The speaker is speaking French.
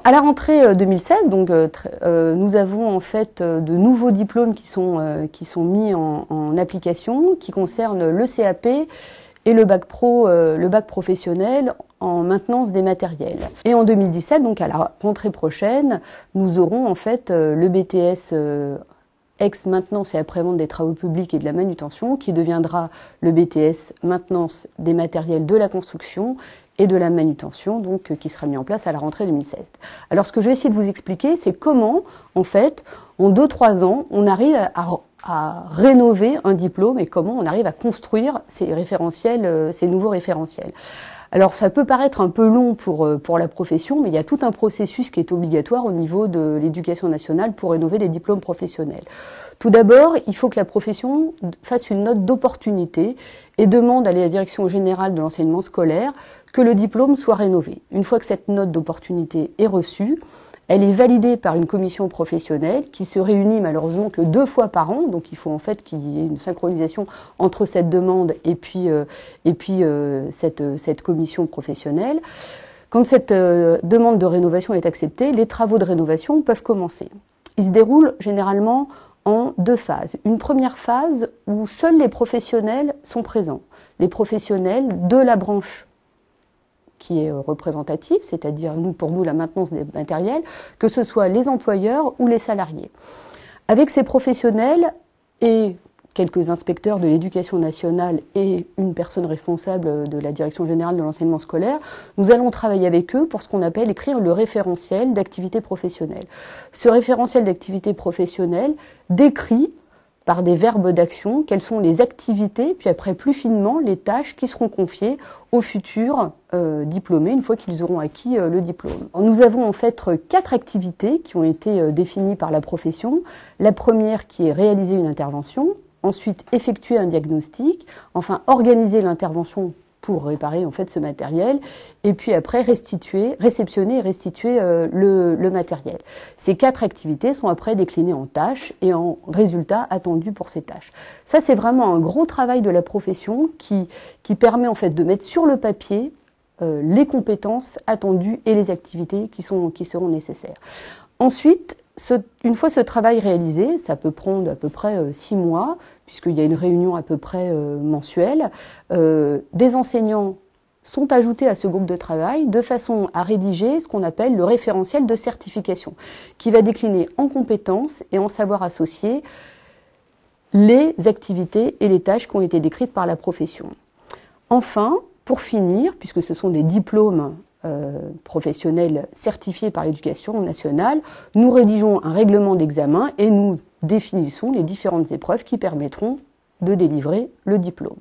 à la rentrée 2016, nous avons en fait de nouveaux diplômes qui sont mis en application, qui concernent le CAP et le bac professionnel en maintenance des matériels. Et en 2017, donc à la rentrée prochaine, nous aurons en fait le BTS ex-maintenance et après-vente des travaux publics et de la manutention, qui deviendra le BTS maintenance des matériels de la construction et de la manutention, donc qui sera mis en place à la rentrée 2016. Alors ce que je vais essayer de vous expliquer, c'est comment, en fait, en 2-3 ans, on arrive à rénover un diplôme et comment on arrive à construire ces référentiels, ces nouveaux référentiels. Alors ça peut paraître un peu long pour la profession, mais il y a tout un processus qui est obligatoire au niveau de l'éducation nationale pour rénover les diplômes professionnels. Tout d'abord, il faut que la profession fasse une note d'opportunité et demande à la direction générale de l'enseignement scolaire que le diplôme soit rénové. Une fois que cette note d'opportunité est reçue, elle est validée par une commission professionnelle qui se réunit malheureusement que 2 fois par an, donc il faut en fait qu'il y ait une synchronisation entre cette demande et puis cette commission professionnelle. Quand cette demande de rénovation est acceptée, les travaux de rénovation peuvent commencer. Ils se déroulent généralement en 2 phases. Une première phase où seuls les professionnels sont présents. Les professionnels de la branche qui est représentative, c'est-à-dire pour nous la maintenance des matériels, que ce soit les employeurs ou les salariés. Avec ces professionnels et quelques inspecteurs de l'éducation nationale et une personne responsable de la direction générale de l'enseignement scolaire, nous allons travailler avec eux pour ce qu'on appelle écrire le référentiel d'activité professionnelle. Ce référentiel d'activité professionnelle décrit par des verbes d'action quelles sont les activités, puis après plus finement les tâches qui seront confiées aux futurs diplômés une fois qu'ils auront acquis le diplôme. Nous avons en fait 4 activités qui ont été définies par la profession. La première qui est réaliser une intervention, ensuite effectuer un diagnostic, enfin organiser l'intervention pour réparer en fait ce matériel, et puis après réceptionner et restituer le matériel. Ces 4 activités sont après déclinées en tâches et en résultats attendus pour ces tâches. Ça c'est vraiment un gros travail de la profession qui permet en fait de mettre sur le papier les compétences attendues et les activités qui seront nécessaires. Ensuite, une fois ce travail réalisé, ça peut prendre à peu près 6 mois, puisqu'il y a une réunion à peu près mensuelle, des enseignants sont ajoutés à ce groupe de travail de façon à rédiger ce qu'on appelle le référentiel de certification, qui va décliner en compétences et en savoir associé les activités et les tâches qui ont été décrites par la profession. Enfin, pour finir, puisque ce sont des diplômes professionnels certifiés par l'éducation nationale, nous rédigeons un règlement d'examen et nous définissons les différentes épreuves qui permettront de délivrer le diplôme.